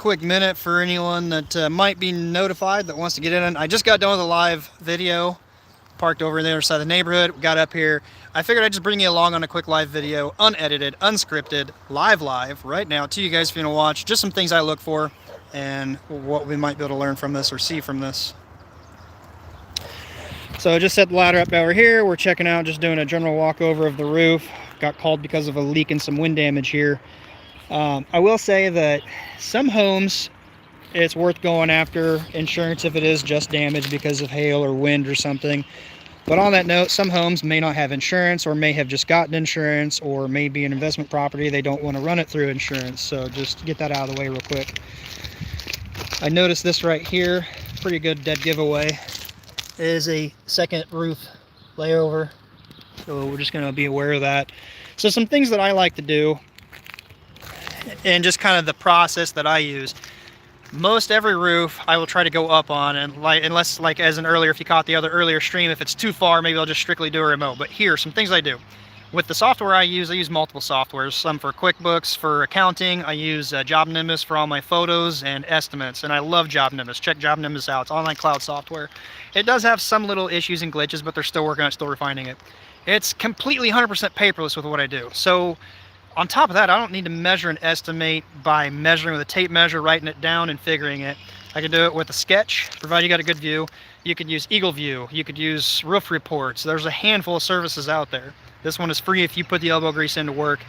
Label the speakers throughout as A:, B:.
A: quick minute for anyone that might be notified that wants to get in. I just got done with a live video, parked over on the other side of the neighborhood, got up here. I figured I'd just bring you along on a quick live video, unedited, unscripted, live, right now to you guys if you want to watch. Just some things I look for and what we might be able to learn from this or see from this. So I just set the ladder up over here. We're checking out, just doing a general walkover of the roof. Got called because of a leak and some wind damage here. I will say that some homes, it's worth going after insurance if it is just damage because of hail or wind or something. But on that note, some homes may not have insurance or may have just gotten insurance or may be an investment property. They don't want to run it through insurance. So just get that out of the way real quick. I noticed this right here, pretty good dead giveaway, is a second roof layover. So we're just going to be aware of that. So some things that I like to do, and just kind of the process that I use. Most every roof I will try to go up on, and unless like as an earlier, if you caught the other earlier stream, if it's too far, maybe I'll just strictly do a remote. But here, some things I do. With the software I use multiple softwares, some for QuickBooks, for accounting. I use JobNimbus for all my photos and estimates, and I love JobNimbus. Check JobNimbus out. It's online cloud software. It does have some little issues and glitches, but they're still working on it, still refining it. It's completely 100% paperless with what I do. So on top of that, I don't need to measure and estimate by measuring with a tape measure, writing it down and figuring it. I can do it with a sketch, provided you got a good view. You could use Eagle View, you could use roof reports. There's a handful of services out there. This one is free if you put the elbow grease into work.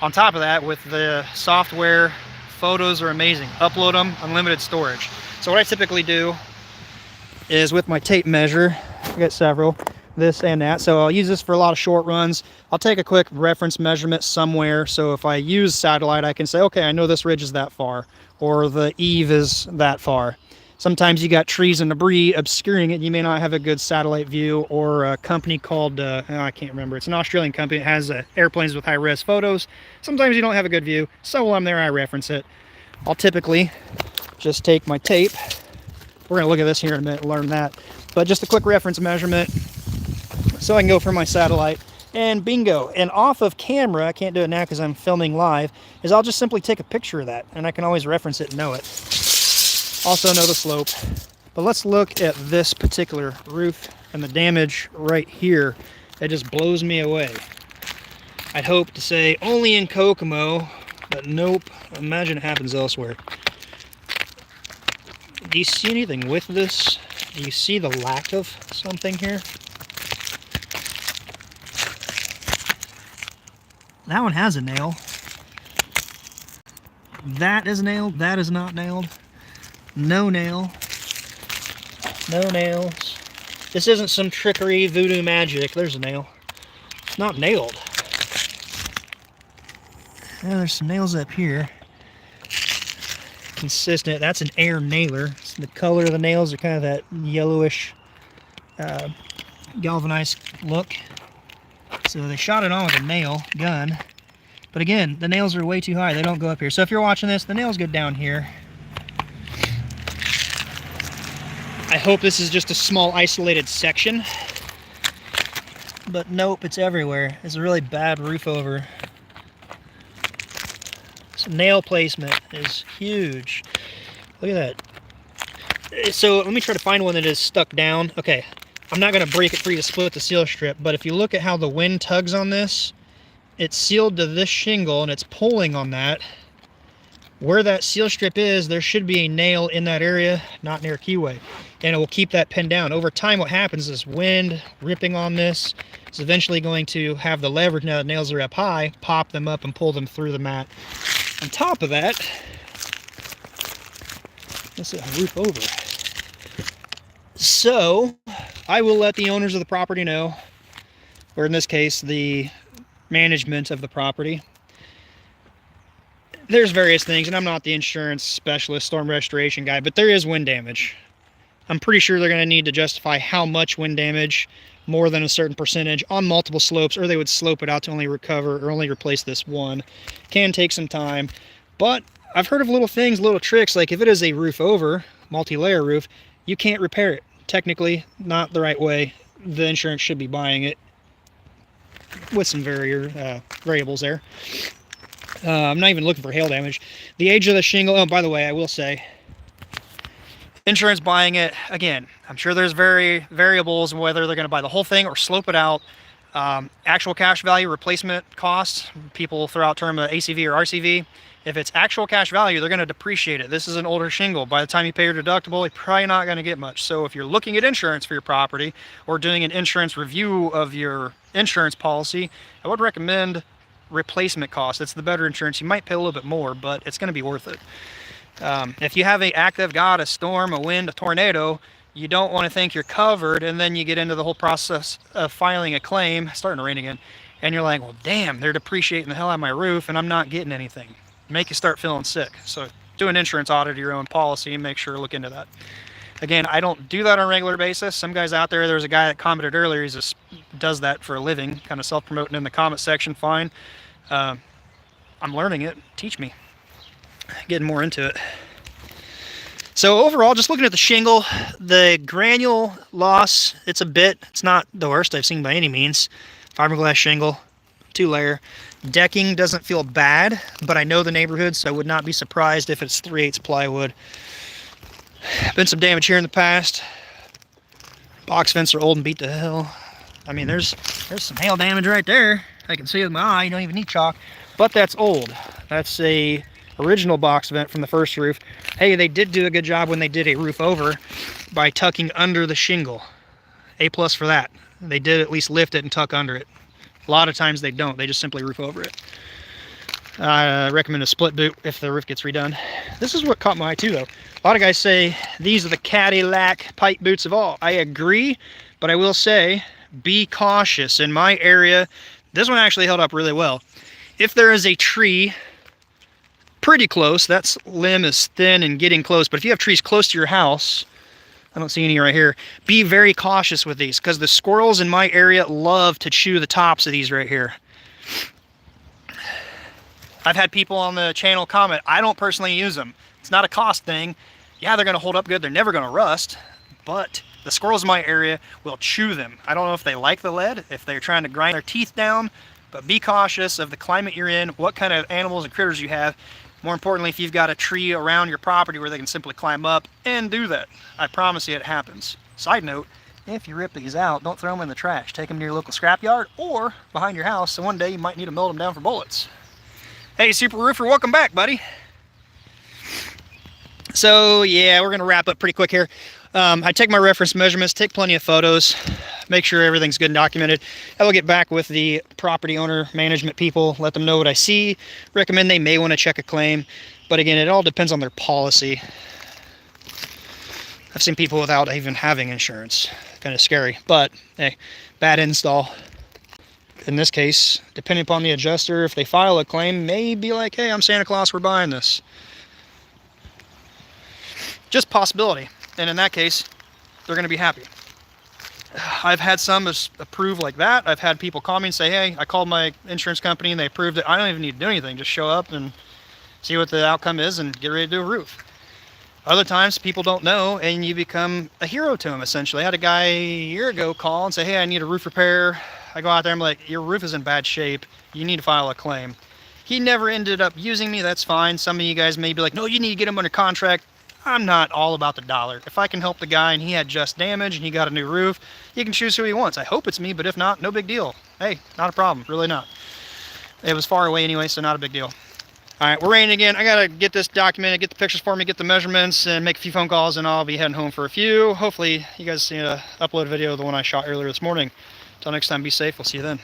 A: On top of that, with the software, photos are amazing. Upload them, unlimited storage. So what I typically do is with my tape measure, I got several, this and that. So I'll use this for a lot of short runs. I'll take a quick reference measurement somewhere. So if I use satellite, I can say, okay, I know this ridge is that far, or the eave is that far. Sometimes you got trees and debris obscuring it. You may not have a good satellite view, or a company called, I can't remember. It's an Australian company. It has airplanes with high-res photos. Sometimes you don't have a good view. So while I'm there, I reference it. I'll typically just take my tape. We're gonna look at this here in a minute and learn that. But just a quick reference measurement, so I can go for my satellite, and bingo. And off of camera, I can't do it now because I'm filming live, is I'll just simply take a picture of that, and I can always reference it and know it. Also know the slope. But let's look at this particular roof and the damage right here. It just blows me away. I'd hope to say only in Kokomo, but nope. Imagine it happens elsewhere. Do you see anything with this? Do you see the lack of something here? That one has a nail. That is nailed. That is not nailed. No nail. No nails. This isn't some trickery, voodoo magic. There's a nail. It's not nailed. Yeah, there's some nails up here. Consistent. That's an air nailer. So the color of the nails are kind of that yellowish galvanized look. So they shot it on with a nail gun. But again, the nails are way too high. They don't go up here. So if you're watching this, the nails go down here. I hope this is just a small isolated section. But nope, it's everywhere. It's a really bad roof over. So nail placement is huge. Look at that. So let me try to find one that is stuck down. Okay, I'm not going to break it free to split the seal strip, but if you look at how the wind tugs on this, it's sealed to this shingle and it's pulling on that. Where that seal strip is, there should be a nail in that area, not near keyway, and it will keep that pinned down. Over time, what happens is wind ripping on this is eventually going to have the leverage, now the nails are up high, pop them up and pull them through the mat. On top of that, this is a roof over. So I will let the owners of the property know, or in this case, the management of the property. There's various things, and I'm not the insurance specialist, storm restoration guy, but there is wind damage. I'm pretty sure they're going to need to justify how much wind damage, more than a certain percentage, on multiple slopes, or they would slope it out to only recover or only replace this one. Can take some time, but I've heard of little things, little tricks, like if it is a roof over, multi-layer roof, you can't repair it. Technically, not the right way. The insurance should be buying it with some variables there. I'm not even looking for hail damage. The age of the shingle, oh, by the way, I will say, insurance buying it, again, I'm sure there's variables whether they're going to buy the whole thing or slope it out. Actual cash value, replacement costs, people throw out term ACV or RCV. If it's actual cash value, they're going to depreciate it. This is an older shingle. By the time you pay your deductible, you're probably not going to get much. So if you're looking at insurance for your property or doing an insurance review of your insurance policy, I would recommend replacement cost. It's the better insurance. You might pay a little bit more, but it's going to be worth it. If you have an active God, a storm, a wind, a tornado, you don't want to think you're covered, and then you get into the whole process of filing a claim, starting to rain again, and you're like, well, damn, they're depreciating the hell out of my roof, and I'm not getting anything. Make you start feeling sick. So do an insurance audit of your own policy and make sure to look into that. Again, I don't do that on a regular basis. Some guys out there, there's a guy that commented earlier, he just does that for a living, kind of self-promoting in the comment section, fine. I'm learning it, teach me. Getting more into it. So overall, just looking at the shingle, the granule loss, it's not the worst I've seen by any means. Fiberglass shingle, 2-layer. Decking doesn't feel bad, but I know the neighborhood, so I would not be surprised if it's 3/8 plywood. Been some damage here in the past. Box vents are old and beat to hell. I mean, there's some hail damage right there. I can see it with my eye, you don't even need chalk. But that's old. That's a original box vent from the first roof. Hey, they did do a good job when they did a roof over by tucking under the shingle. A+ for that. They did at least lift it and tuck under it. A lot of times they don't. They just simply roof over it. I recommend a split boot if the roof gets redone. This is what caught my eye too, though. A lot of guys say these are the Cadillac pipe boots of all. I agree, but I will say be cautious. In my area, this one actually held up really well. If there is a tree pretty close, that limb is thin and getting close, but if you have trees close to your house, I don't see any right here, be very cautious with these because the squirrels in my area love to chew the tops of these right here. I've had people on the channel comment, I don't personally use them. It's not a cost thing. Yeah, they're going to hold up good. They're never going to rust, but the squirrels in my area will chew them. I don't know if they like the lead, if they're trying to grind their teeth down, but be cautious of the climate you're in, what kind of animals and critters you have. More importantly, if you've got a tree around your property where they can simply climb up and do that. I promise you it happens. Side note, if you rip these out, don't throw them in the trash. Take them to your local scrapyard or behind your house, so one day you might need to melt them down for bullets. Hey, Super Roofer, welcome back, buddy. So, yeah, we're going to wrap up pretty quick here. I take my reference measurements, take plenty of photos, make sure everything's good and documented. I will get back with the property owner management people, let them know what I see, recommend they may want to check a claim. But again, it all depends on their policy. I've seen people without even having insurance. Kind of scary, but hey, bad install. In this case, depending upon the adjuster, if they file a claim, may be like, hey, I'm Santa Claus, we're buying this. Just possibility. And in that case, they're going to be happy. I've had some approve like that. I've had people call me and say, hey, I called my insurance company and they approved it. I don't even need to do anything. Just show up and see what the outcome is and get ready to do a roof. Other times, people don't know and you become a hero to them, essentially. I had a guy a year ago call and say, hey, I need a roof repair. I go out there, I'm like, your roof is in bad shape. You need to file a claim. He never ended up using me. That's fine. Some of you guys may be like, no, you need to get him under contract. I'm not all about the dollar. If I can help the guy and he had just damage and he got a new roof, he can choose who he wants. I hope it's me, but if not, no big deal. Hey, not a problem. Really not. It was far away anyway, so not a big deal. All right, we're raining again. I got to get this documented, get the pictures for me, get the measurements, and make a few phone calls, and I'll be heading home for a few. Hopefully, you guys see an upload video of the one I shot earlier this morning. Until next time, be safe. We'll see you then.